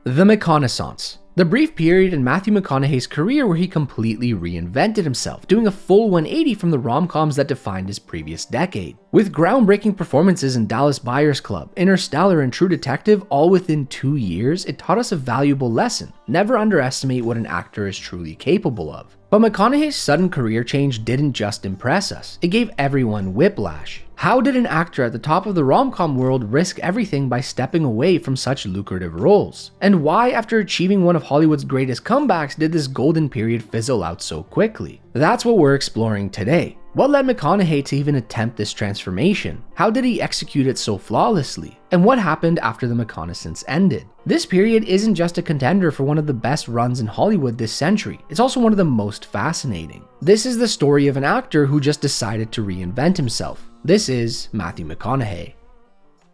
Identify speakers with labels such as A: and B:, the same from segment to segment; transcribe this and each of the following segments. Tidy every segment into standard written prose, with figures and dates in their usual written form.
A: The McConaissance. The brief period in Matthew McConaughey's career where he completely reinvented himself, doing a full 180 from the rom-coms that defined his previous decade. With groundbreaking performances in Dallas Buyers Club, Interstellar, and True Detective all within 2 years, it taught us a valuable lesson: never underestimate what an actor is truly capable of. But McConaughey's sudden career change didn't just impress us, it gave everyone whiplash. How did an actor at the top of the rom-com world risk everything by stepping away from such lucrative roles? And why, after achieving one of Hollywood's greatest comebacks, did this golden period fizzle out so quickly? That's what we're exploring today. What led McConaughey to even attempt this transformation? How did he execute it so flawlessly? And what happened after the McConaissance ended? This period isn't just a contender for one of the best runs in Hollywood this century, it's also one of the most fascinating. This is the story of an actor who just decided to reinvent himself. This is Matthew McConaughey.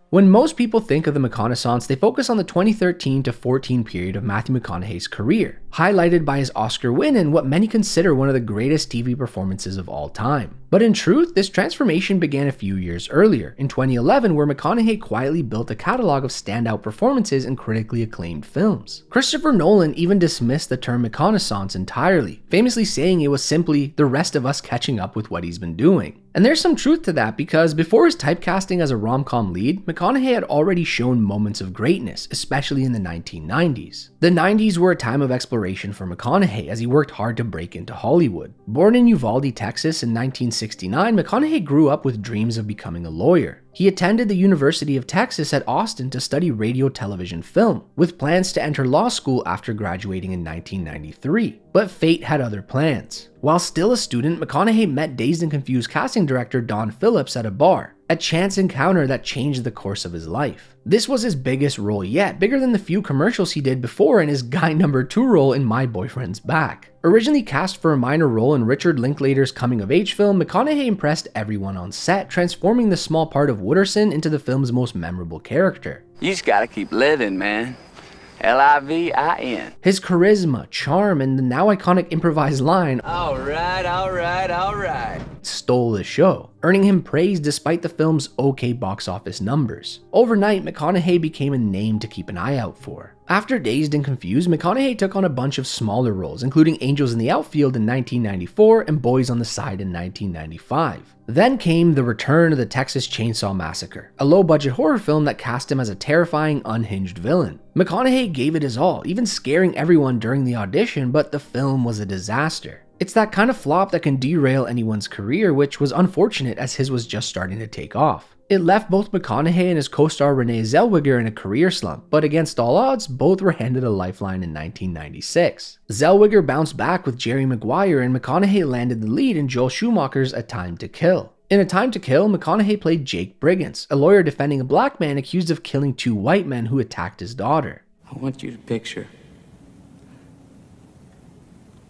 A: When most people think of the McConaissance, they focus on the 2013 to 14 period of Matthew McConaughey's career, highlighted by his Oscar win and what many consider one of the greatest TV performances of all time. But in truth, this transformation began a few years earlier, in 2011, where McConaughey quietly built a catalog of standout performances in critically acclaimed films. Christopher Nolan even dismissed the term McConaissance entirely, famously saying it was simply the rest of us catching up with what he's been doing. And there's some truth to that, because before his typecasting as a rom-com lead, McConaughey had already shown moments of greatness, especially in the 1990s. The 90s were a time of exploration for McConaughey as he worked hard to break into Hollywood. Born in Uvalde, Texas in 1969, McConaughey grew up with dreams of becoming a lawyer. He attended the University of Texas at Austin to study radio, television, film, with plans to enter law school after graduating in 1993. But fate had other plans. While still a student, McConaughey met Dazed and Confused casting director Don Phillips at a bar, a chance encounter that changed the course of his life. This was his biggest role yet, bigger than the few commercials he did before and his guy number 2 role in My Boyfriend's Back. Originally cast for a minor role in Richard Linklater's coming-of-age film, McConaughey impressed everyone on set, transforming the small part of Wooderson into the film's most memorable character.
B: You just gotta keep living, man. L-I-V-I-N.
A: His charisma, charm, and the now iconic improvised line,
B: All right,
A: stole the show, earning him praise despite the film's okay box office numbers. Overnight, McConaughey became a name to keep an eye out for. After Dazed and Confused, McConaughey took on a bunch of smaller roles, including Angels in the Outfield in 1994 and Boys on the Side in 1995. Then came The Return of the Texas Chainsaw Massacre, a low-budget horror film that cast him as a terrifying, unhinged villain. McConaughey gave it his all, even scaring everyone during the audition, but the film was a disaster. It's that kind of flop that can derail anyone's career, which was unfortunate as his was just starting to take off. It left both McConaughey and his co-star Renee Zellweger in a career slump, but against all odds, both were handed a lifeline in 1996. Zellweger bounced back with Jerry Maguire, and McConaughey landed the lead in Joel Schumacher's A Time to Kill. In A Time to Kill, McConaughey played Jake Briggins, a lawyer defending a black man accused of killing 2 white men who attacked his daughter.
B: I want you to picture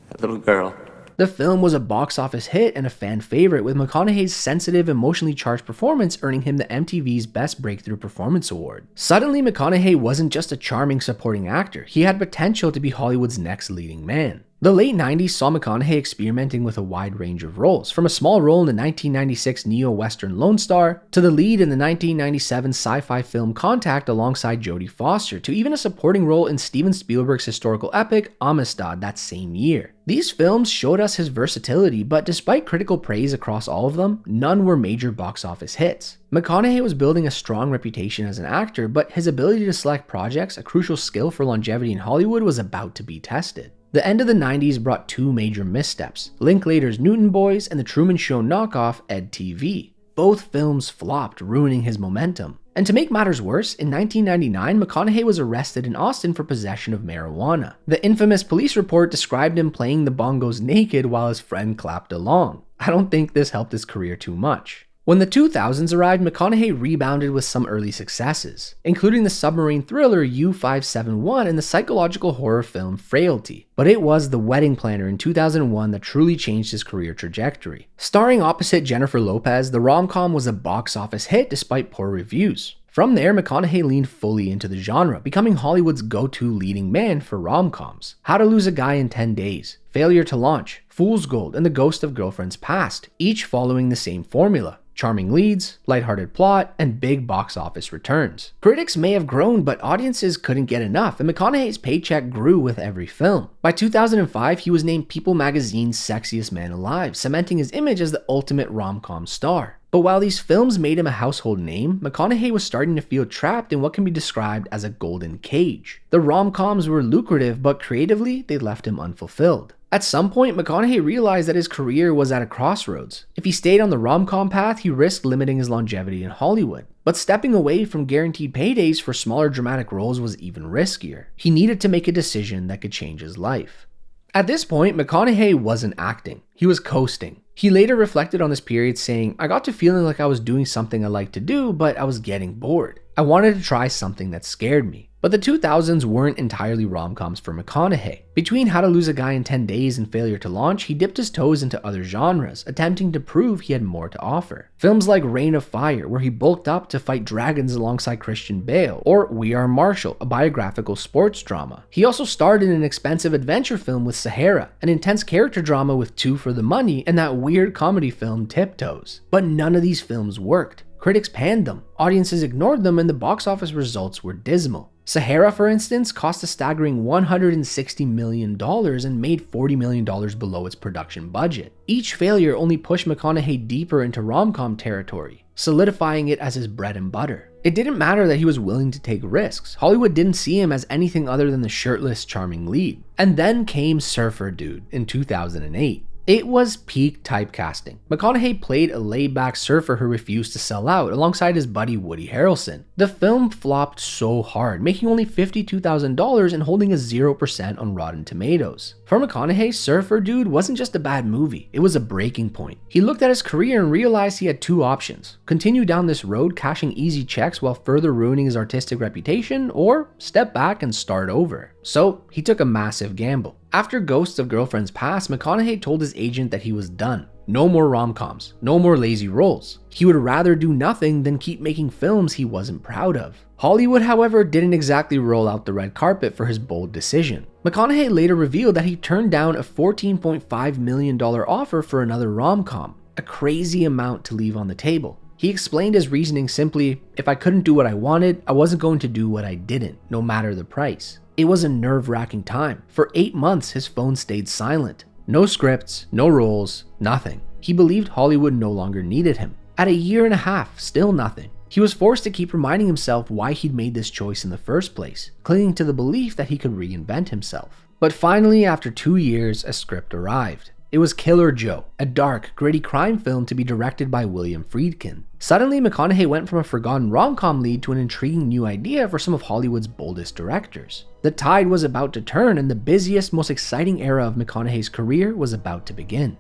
B: that little girl.
A: The film was a box office hit and a fan favorite, with McConaughey's sensitive, emotionally charged performance earning him the MTV's Best Breakthrough Performance Award. Suddenly, McConaughey wasn't just a charming supporting actor, he had potential to be Hollywood's next leading man. The late 90s saw McConaughey experimenting with a wide range of roles, from a small role in the 1996 neo-western Lone Star, to the lead in the 1997 sci-fi film Contact alongside Jodie Foster, to even a supporting role in Steven Spielberg's historical epic Amistad that same year. These films showed us his versatility, but despite critical praise across all of them, none were major box office hits. McConaughey was building a strong reputation as an actor, but his ability to select projects, a crucial skill for longevity in Hollywood, was about to be tested. The end of the 90s brought 2 major missteps: Linklater's Newton Boys and The Truman Show knockoff Ed TV. Both films flopped, ruining his momentum. And to make matters worse, in 1999, McConaughey was arrested in Austin for possession of marijuana. The infamous police report described him playing the bongos naked while his friend clapped along. I don't think this helped his career too much. When the 2000s arrived, McConaughey rebounded with some early successes, including the submarine thriller U-571 and the psychological horror film Frailty. But it was The Wedding Planner in 2001 that truly changed his career trajectory. Starring opposite Jennifer Lopez, the rom-com was a box office hit despite poor reviews. From there, McConaughey leaned fully into the genre, becoming Hollywood's go-to leading man for rom-coms. How to Lose a Guy in 10 Days, Failure to Launch, Fool's Gold, and The Ghost of Girlfriend's Past, each following the same formula. charming leads, lighthearted plot, and big box office returns. Critics may have grown, but audiences couldn't get enough, and McConaughey's paycheck grew with every film. By 2005, he was named People magazine's sexiest man alive, cementing his image as the ultimate rom-com star. But while these films made him a household name, McConaughey was starting to feel trapped in what can be described as a golden cage. The rom-coms were lucrative, but creatively, they left him unfulfilled. At some point, McConaughey realized that his career was at a crossroads. If he stayed on the rom-com path, he risked limiting his longevity in Hollywood. But stepping away from guaranteed paydays for smaller dramatic roles was even riskier. He needed to make a decision that could change his life. At this point, McConaughey wasn't acting. He was coasting. He later reflected on this period saying, "I got to feeling like I was doing something I liked to do, but I was getting bored. I wanted to try something that scared me." But the 2000s weren't entirely rom-coms for McConaughey. Between How to Lose a Guy in 10 Days and Failure to Launch, he dipped his toes into other genres, attempting to prove he had more to offer. Films like Reign of Fire, where he bulked up to fight dragons alongside Christian Bale, or We Are Marshall, a biographical sports drama. He also starred in an expensive adventure film with Sahara, an intense character drama with Two for the Money, and that weird comedy film Tiptoes. But none of these films worked. Critics panned them, audiences ignored them, and the box office results were dismal. Sahara, for instance, cost a staggering $160 million and made $40 million below its production budget. Each failure only pushed McConaughey deeper into rom-com territory, solidifying it as his bread and butter. It didn't matter that he was willing to take risks. Hollywood didn't see him as anything other than the shirtless, charming lead. And then came Surfer Dude in 2008. It was peak typecasting. McConaughey played a laid-back surfer who refused to sell out alongside his buddy Woody Harrelson. The film flopped so hard, making only $52,000 and holding a 0% on Rotten Tomatoes. For McConaughey, Surfer Dude wasn't just a bad movie, it was a breaking point. He looked at his career and realized he had two options: continue down this road cashing easy checks while further ruining his artistic reputation, or step back and start over. So he took a massive gamble. After Ghosts of Girlfriends Past, McConaughey told his agent that he was done. No more rom-coms, no more lazy roles. He would rather do nothing than keep making films he wasn't proud of. Hollywood, however, didn't exactly roll out the red carpet for his bold decision. McConaughey later revealed that he turned down a $14.5 million offer for another rom-com, a crazy amount to leave on the table. He explained his reasoning simply, "If I couldn't do what I wanted, I wasn't going to do what I didn't, no matter the price." It was a nerve-wracking time. For 8 months, his phone stayed silent. No scripts, no roles, nothing. He believed Hollywood no longer needed him. At a year and a half, still nothing. He was forced to keep reminding himself why he'd made this choice in the first place, clinging to the belief that he could reinvent himself. But finally, after 2 years, a script arrived. It was Killer Joe, a dark, gritty crime film to be directed by William Friedkin. Suddenly, McConaughey went from a forgotten rom-com lead to an intriguing new idea for some of Hollywood's boldest directors. The tide was about to turn, and the busiest, most exciting era of McConaughey's career was about to begin.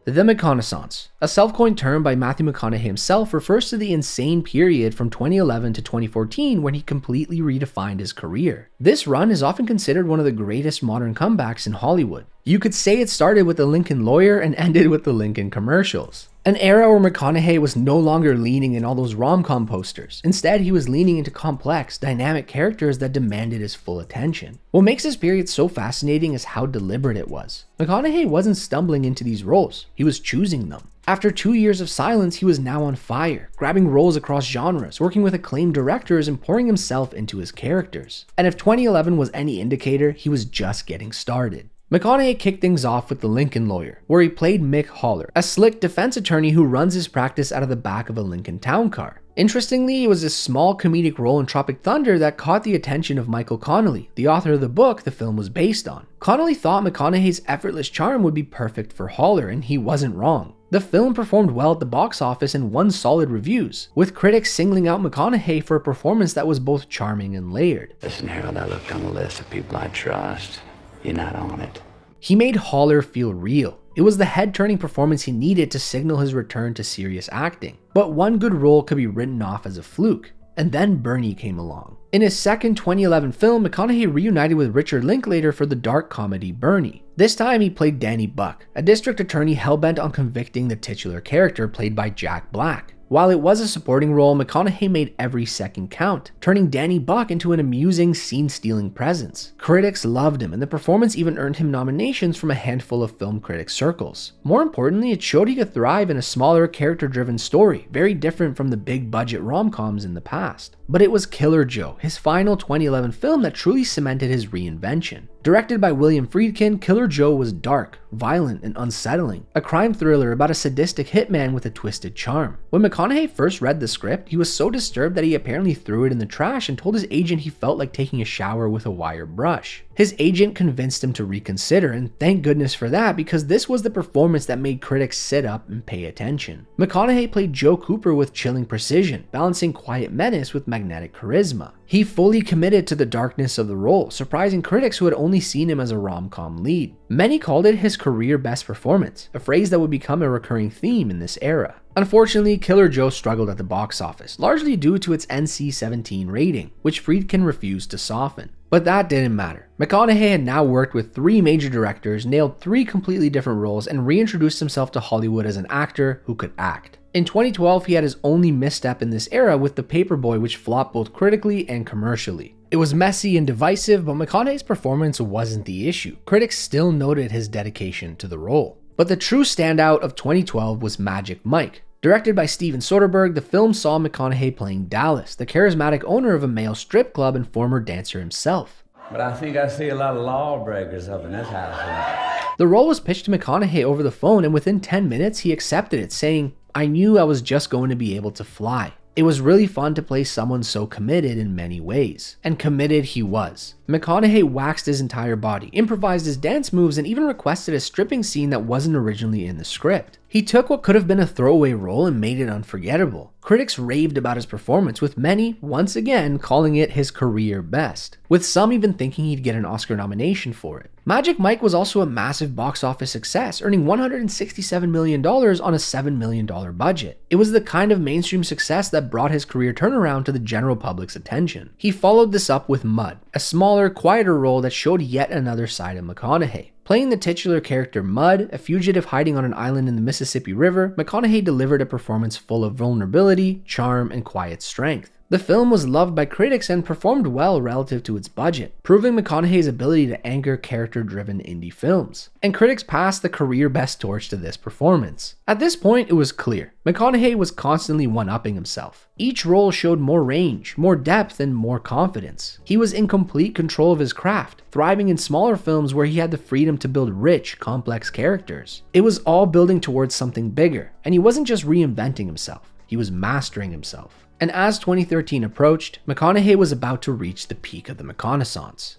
A: The McConaissance, a self-coined term by Matthew McConaughey himself, refers to the insane period from 2011 to 2014 when he completely redefined his career. This run is often considered one of the greatest modern comebacks in Hollywood. You could say it started with the Lincoln Lawyer and ended with the Lincoln commercials. An era where McConaughey was no longer leaning in all those rom-com posters. Instead, he was leaning into complex, dynamic characters that demanded his full attention. What makes this period so fascinating is how deliberate it was. McConaughey wasn't stumbling into these roles, he was choosing them. After 2 years of silence, he was now on fire, grabbing roles across genres, working with acclaimed directors, and pouring himself into his characters. And if 2011 was any indicator, he was just getting started. McConaughey kicked things off with The Lincoln Lawyer, where he played Mick Haller, a slick defense attorney who runs his practice out of the back of a Lincoln town car. Interestingly, it was a small comedic role in Tropic Thunder that caught the attention of Michael Connelly, the author of the book the film was based on. Connelly thought McConaughey's effortless charm would be perfect for Haller, and he wasn't wrong. The film performed well at the box office and won solid reviews, with critics singling out McConaughey for a performance that was both charming and layered.
B: Listen, Harold, I looked on the list of people I trust. You're not on it.
A: He made Haller feel real. It was the head-turning performance he needed to signal his return to serious acting. But one good role could be written off as a fluke. And then Bernie came along. In his second 2011 film, McConaughey reunited with Richard Linklater for the dark comedy Bernie. This time he played Danny Buck, a district attorney hellbent on convicting the titular character played by Jack Black. While it was a supporting role, McConaughey made every second count, turning Danny Buck into an amusing, scene-stealing presence. Critics loved him, and the performance even earned him nominations from a handful of film critic circles. More importantly, it showed he could thrive in a smaller, character-driven story, very different from the big-budget rom-coms in the past. But it was Killer Joe, his final 2011 film, that truly cemented his reinvention. Directed by William Friedkin, Killer Joe was dark, violent, and unsettling, a crime thriller about a sadistic hitman with a twisted charm. When McConaughey first read the script, he was so disturbed that he apparently threw it in the trash and told his agent he felt like taking a shower with a wire brush. His agent convinced him to reconsider, and thank goodness for that, because this was the performance that made critics sit up and pay attention. McConaughey played Joe Cooper with chilling precision, balancing quiet menace with magnetic charisma. He fully committed to the darkness of the role, surprising critics who had only seen him as a rom-com lead. Many called it his career best performance, a phrase that would become a recurring theme in this era. Unfortunately, Killer Joe struggled at the box office, largely due to its NC-17 rating, which Friedkin refused to soften. But that didn't matter. McConaughey had now worked with 3 major directors, nailed 3 completely different roles, and reintroduced himself to Hollywood as an actor who could act. In 2012, he had his only misstep in this era with The Paperboy, which flopped both critically and commercially. It was messy and divisive, but McConaughey's performance wasn't the issue. Critics still noted his dedication to the role. But the true standout of 2012 was Magic Mike. Directed by Steven Soderbergh, the film saw McConaughey playing Dallas, the charismatic owner of a male strip club and former dancer himself.
C: But I think I see a lot of lawbreakers up in this house.
A: The role was pitched to McConaughey over the phone, and within 10 minutes he accepted it, saying, "I knew I was just going to be able to fly." It was really fun to play someone so committed in many ways. And committed he was. McConaughey waxed his entire body, improvised his dance moves, and even requested a stripping scene that wasn't originally in the script. He took what could have been a throwaway role and made it unforgettable. Critics raved about his performance, with many, once again, calling it his career best, with some even thinking he'd get an Oscar nomination for it. Magic Mike was also a massive box office success, earning $167 million on a $7 million budget. It was the kind of mainstream success that brought his career turnaround to the general public's attention. He followed this up with Mud, a smaller, quieter role that showed yet another side of McConaughey. Playing the titular character Mud, a fugitive hiding on an island in the Mississippi River, McConaughey delivered a performance full of vulnerability, charm, and quiet strength. The film was loved by critics and performed well relative to its budget, proving McConaughey's ability to anchor character-driven indie films. And critics passed the career best torch to this performance. At this point, it was clear. McConaughey was constantly one-upping himself. Each role showed more range, more depth, and more confidence. He was in complete control of his craft, thriving in smaller films where he had the freedom to build rich, complex characters. It was all building towards something bigger, and he wasn't just reinventing himself, he was mastering himself. And as 2013 approached, McConaughey was about to reach the peak of the McConaissance.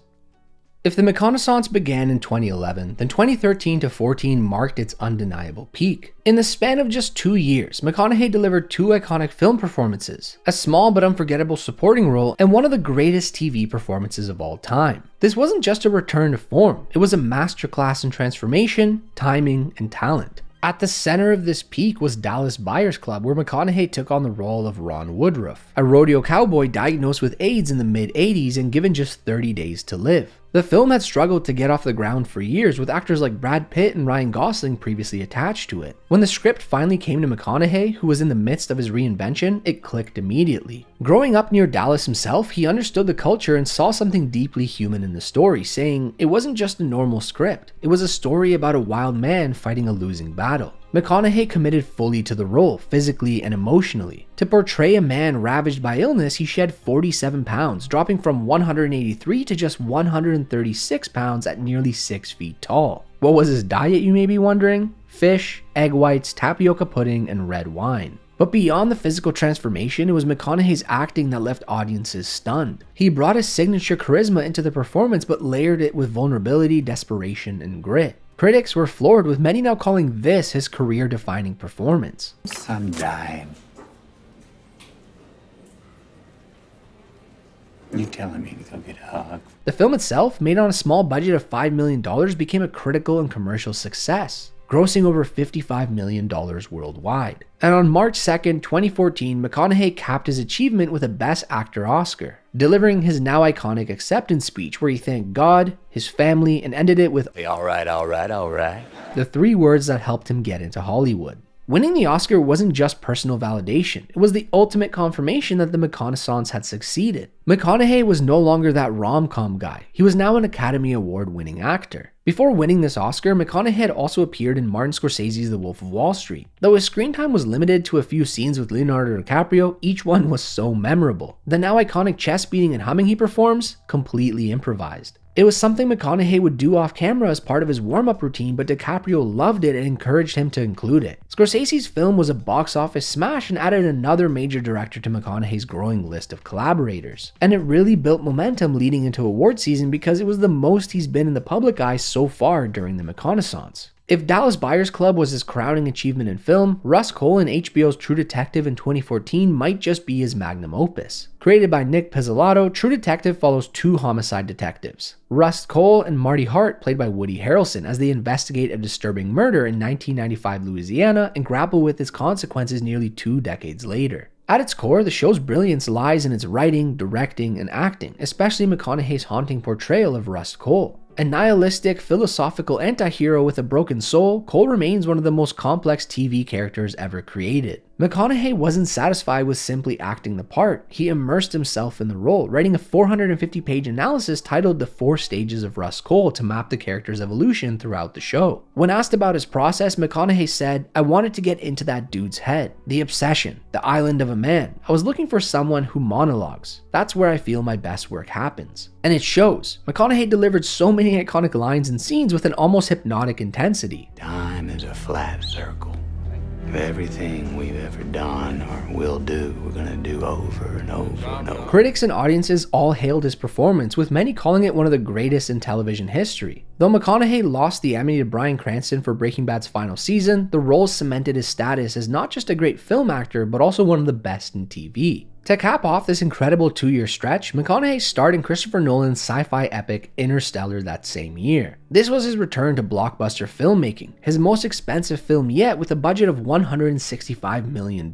A: If the McConaissance began in 2011, then 2013 to 14 marked its undeniable peak. In the span of just 2 years, McConaughey delivered 2 iconic film performances, a small but unforgettable supporting role, and one of the greatest TV performances of all time. This wasn't just a return to form, it was a masterclass in transformation, timing, and talent. At the center of this peak was Dallas Buyers Club, where McConaughey took on the role of Ron Woodruff, a rodeo cowboy diagnosed with AIDS in the mid-80s and given just 30 days to live. The film had struggled to get off the ground for years, with actors like Brad Pitt and Ryan Gosling previously attached to it. When the script finally came to McConaughey, who was in the midst of his reinvention, it clicked immediately. Growing up near Dallas himself, he understood the culture and saw something deeply human in the story, saying it wasn't just a normal script, it was a story about a wild man fighting a losing battle. McConaughey committed fully to the role, physically and emotionally. To portray a man ravaged by illness, he shed 47 pounds, dropping from 183 to just 136 pounds at nearly 6 feet tall. What was his diet, you may be wondering? Fish, egg whites, tapioca pudding, and red wine. But beyond the physical transformation, it was McConaughey's acting that left audiences stunned. He brought his signature charisma into the performance, but layered it with vulnerability, desperation, and grit. Critics were floored, with many now calling this his career-defining performance.
C: I'm dying. You telling me to go get a hug?
A: The film itself, made on a small budget of $5 million, became a critical and commercial success, grossing over $55 million worldwide. And on March 2nd, 2014, McConaughey capped his achievement with a Best Actor Oscar, delivering his now iconic acceptance speech where he thanked God, his family, and ended it with
C: All right.
A: the 3 words that helped him get into Hollywood. Winning the Oscar wasn't just personal validation, it was the ultimate confirmation that the McConaissance had succeeded. McConaughey was no longer that rom-com guy, he was now an Academy Award winning actor. Before winning this Oscar, McConaughey had also appeared in Martin Scorsese's The Wolf of Wall Street. Though his screen time was limited to a few scenes with Leonardo DiCaprio, each one was so memorable. The now iconic chest beating and humming he performs, completely improvised. It was something McConaughey would do off camera as part of his warm-up routine, but DiCaprio loved it and encouraged him to include it. Scorsese's film was a box office smash and added another major director to McConaughey's growing list of collaborators. And it really built momentum leading into award season because it was the most he's been in the public eye so far during the McConaissance. If Dallas Buyers Club was his crowning achievement in film, Rust Cole and HBO's True Detective in 2014 might just be his magnum opus. Created by Nick Pizzolatto, True Detective follows two homicide detectives, Rust Cole and Marty Hart, played by Woody Harrelson, as they investigate a disturbing murder in 1995 Louisiana and grapple with its consequences nearly 2 decades later. At its core, the show's brilliance lies in its writing, directing, and acting, especially McConaughey's haunting portrayal of Rust Cole. A nihilistic, philosophical anti-hero with a broken soul, Cole remains one of the most complex TV characters ever created. McConaughey wasn't satisfied with simply acting the part, he immersed himself in the role, writing a 450-page analysis titled The 4 Stages of Rust Cole to map the character's evolution throughout the show. When asked about his process, McConaughey said, "I wanted to get into that dude's head. The obsession, the island of a man. I was looking for someone who monologues. That's where I feel my best work happens." And it shows. McConaughey delivered so many iconic lines and scenes with an almost hypnotic intensity.
B: Time is a flat circle. If everything we've ever done or will do, we're gonna do over and over and over.
A: Critics and audiences all hailed his performance, with many calling it one of the greatest in television history. Though McConaughey lost the Emmy to Bryan Cranston for Breaking Bad's final season, the role cemented his status as not just a great film actor, but also one of the best in TV. To cap off this incredible 2-year stretch, McConaughey starred in Christopher Nolan's sci-fi epic Interstellar that same year. This was his return to blockbuster filmmaking, his most expensive film yet with a budget of $165 million.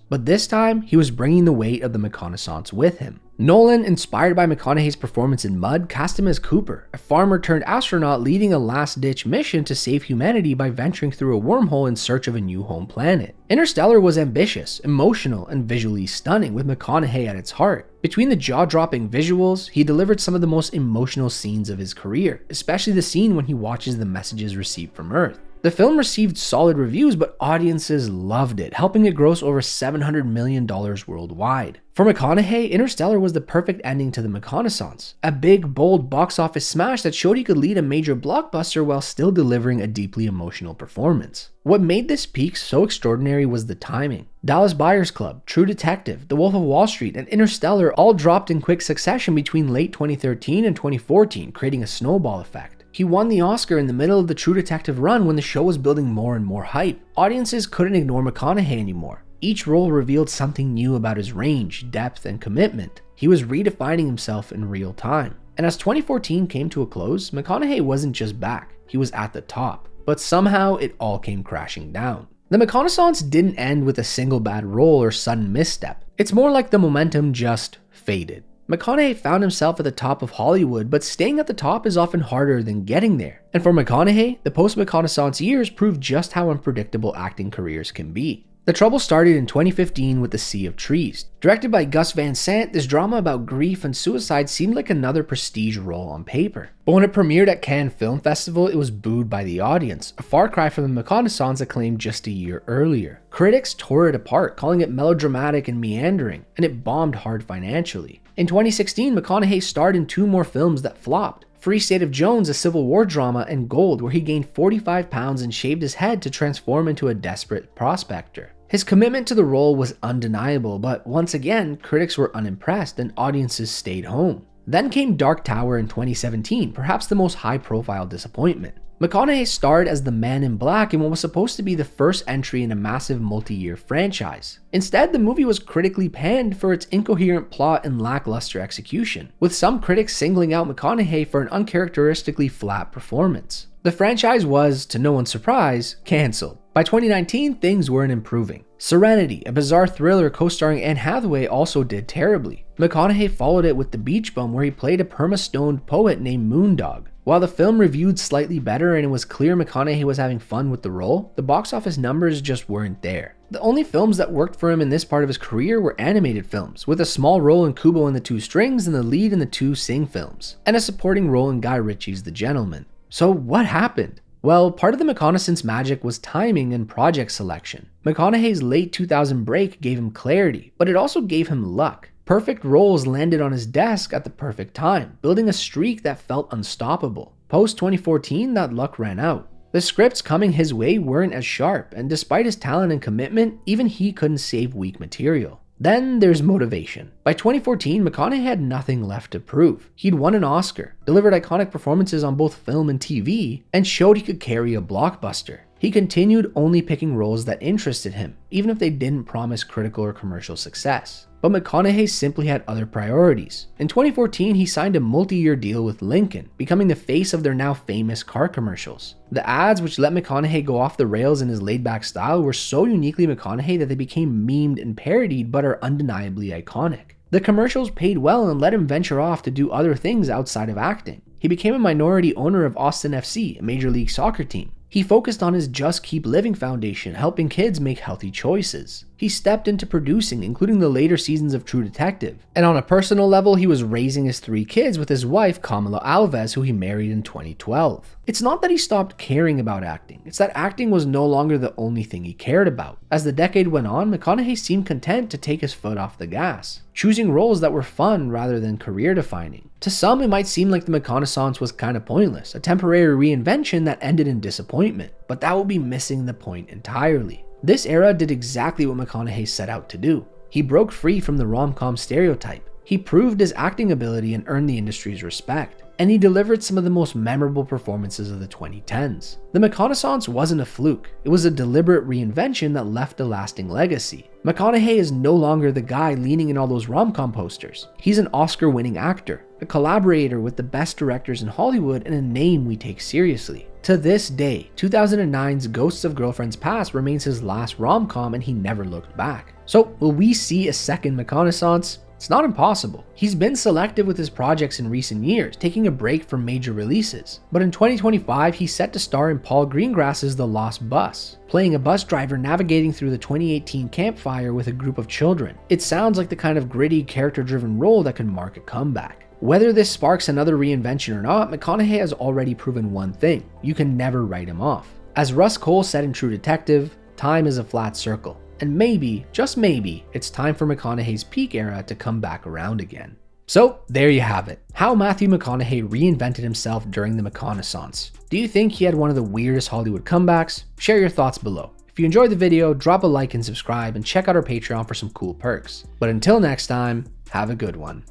A: But this time, he was bringing the weight of the McConaissance with him. Nolan, inspired by McConaughey's performance in Mud, cast him as Cooper, a farmer-turned-astronaut leading a last-ditch mission to save humanity by venturing through a wormhole in search of a new home planet. Interstellar was ambitious, emotional, and visually stunning, with McConaughey at its heart. Between the jaw-dropping visuals, he delivered some of the most emotional scenes of his career, especially the scene when he watches the messages received from Earth. The film received solid reviews, but audiences loved it, helping it gross over $700 million worldwide. For McConaughey, Interstellar was the perfect ending to the McConaissance, a big, bold box office smash that showed he could lead a major blockbuster while still delivering a deeply emotional performance. What made this peak so extraordinary was the timing. Dallas Buyers Club, True Detective, The Wolf of Wall Street, and Interstellar all dropped in quick succession between late 2013 and 2014, creating a snowball effect. He won the Oscar in the middle of the True Detective run when the show was building more and more hype. Audiences couldn't ignore McConaughey anymore. Each role revealed something new about his range, depth, and commitment. He was redefining himself in real time. And as 2014 came to a close, McConaughey wasn't just back, he was at the top. But somehow it all came crashing down. The McConaissance didn't end with a single bad role or sudden misstep. It's more like the momentum just faded. McConaughey found himself at the top of Hollywood, but staying at the top is often harder than getting there. And for McConaughey, the post-McConaissance years proved just how unpredictable acting careers can be. The trouble started in 2015 with The Sea of Trees. Directed by Gus Van Sant, this drama about grief and suicide seemed like another prestige role on paper. But when it premiered at Cannes Film Festival, it was booed by the audience, a far cry from the McConaissance acclaimed just a year earlier. Critics tore it apart, calling it melodramatic and meandering, and it bombed hard financially. In 2016, McConaughey starred in 2 more films that flopped. Free State of Jones, a Civil War drama, and Gold, where he gained 45 pounds and shaved his head to transform into a desperate prospector. His commitment to the role was undeniable, but once again, critics were unimpressed and audiences stayed home. Then came Dark Tower in 2017, perhaps the most high-profile disappointment. McConaughey starred as the Man in Black in what was supposed to be the first entry in a massive multi-year franchise. Instead, the movie was critically panned for its incoherent plot and lackluster execution, with some critics singling out McConaughey for an uncharacteristically flat performance. The franchise was, to no one's surprise, cancelled. By 2019, things weren't improving. Serenity, a bizarre thriller co-starring Anne Hathaway, also did terribly. McConaughey followed it with The Beach Bum, where he played a perma-stoned poet named Moondog. While the film reviewed slightly better and it was clear McConaughey was having fun with the role, the box office numbers just weren't there. The only films that worked for him in this part of his career were animated films, with a small role in Kubo and the Two Strings and the lead in the two Sing films, and a supporting role in Guy Ritchie's The Gentleman. So what happened? Well, part of the McConaissance magic was timing and project selection. McConaughey's late 2000 break gave him clarity, but it also gave him luck. Perfect roles landed on his desk at the perfect time, building a streak that felt unstoppable. Post 2014, that luck ran out. The scripts coming his way weren't as sharp, and despite his talent and commitment, even he couldn't save weak material. Then there's motivation. By 2014, McConaughey had nothing left to prove. He'd won an Oscar, delivered iconic performances on both film and TV, and showed he could carry a blockbuster. He continued only picking roles that interested him, even if they didn't promise critical or commercial success. But McConaughey simply had other priorities. In 2014, he signed a multi-year deal with Lincoln, becoming the face of their now famous car commercials. The ads, which let McConaughey go off the rails in his laid-back style, were so uniquely McConaughey that they became memed and parodied but are undeniably iconic. The commercials paid well and let him venture off to do other things outside of acting. He became a minority owner of Austin FC, a Major League Soccer team. He focused on his Just Keep Living Foundation, helping kids make healthy choices. He stepped into producing, including the later seasons of True Detective. And on a personal level, he was raising his 3 kids with his wife, Kamala Alves, who he married in 2012. It's not that he stopped caring about acting, it's that acting was no longer the only thing he cared about. As the decade went on, McConaughey seemed content to take his foot off the gas, choosing roles that were fun rather than career-defining. To some, it might seem like the McConaissance was kind of pointless, a temporary reinvention that ended in disappointment, but that would be missing the point entirely. This era did exactly what McConaughey set out to do. He broke free from the rom-com stereotype. He proved his acting ability and earned the industry's respect. And he delivered some of the most memorable performances of the 2010s. The McConaissance wasn't a fluke, it was a deliberate reinvention that left a lasting legacy. McConaughey is no longer the guy leaning in all those rom-com posters. He's an Oscar-winning actor, a collaborator with the best directors in Hollywood, and a name we take seriously. To this day, 2009's Ghosts of Girlfriends Past remains his last rom-com and he never looked back. So will we see a second McConaissance? It's not impossible. He's been selective with his projects in recent years, taking a break from major releases. But in 2025, he's set to star in Paul Greengrass's The Lost Bus, playing a bus driver navigating through the 2018 campfire with a group of children. It sounds like the kind of gritty, character-driven role that could mark a comeback. Whether this sparks another reinvention or not, McConaughey has already proven one thing: you can never write him off. As Russ Cole said in True Detective, time is a flat circle. And maybe, just maybe, it's time for McConaughey's peak era to come back around again. So there you have it, how Matthew McConaughey reinvented himself during the McConaissance. Do you think he had one of the weirdest Hollywood comebacks? Share your thoughts below. If you enjoyed the video, drop a like and subscribe, and check out our Patreon for some cool perks. But until next time, have a good one.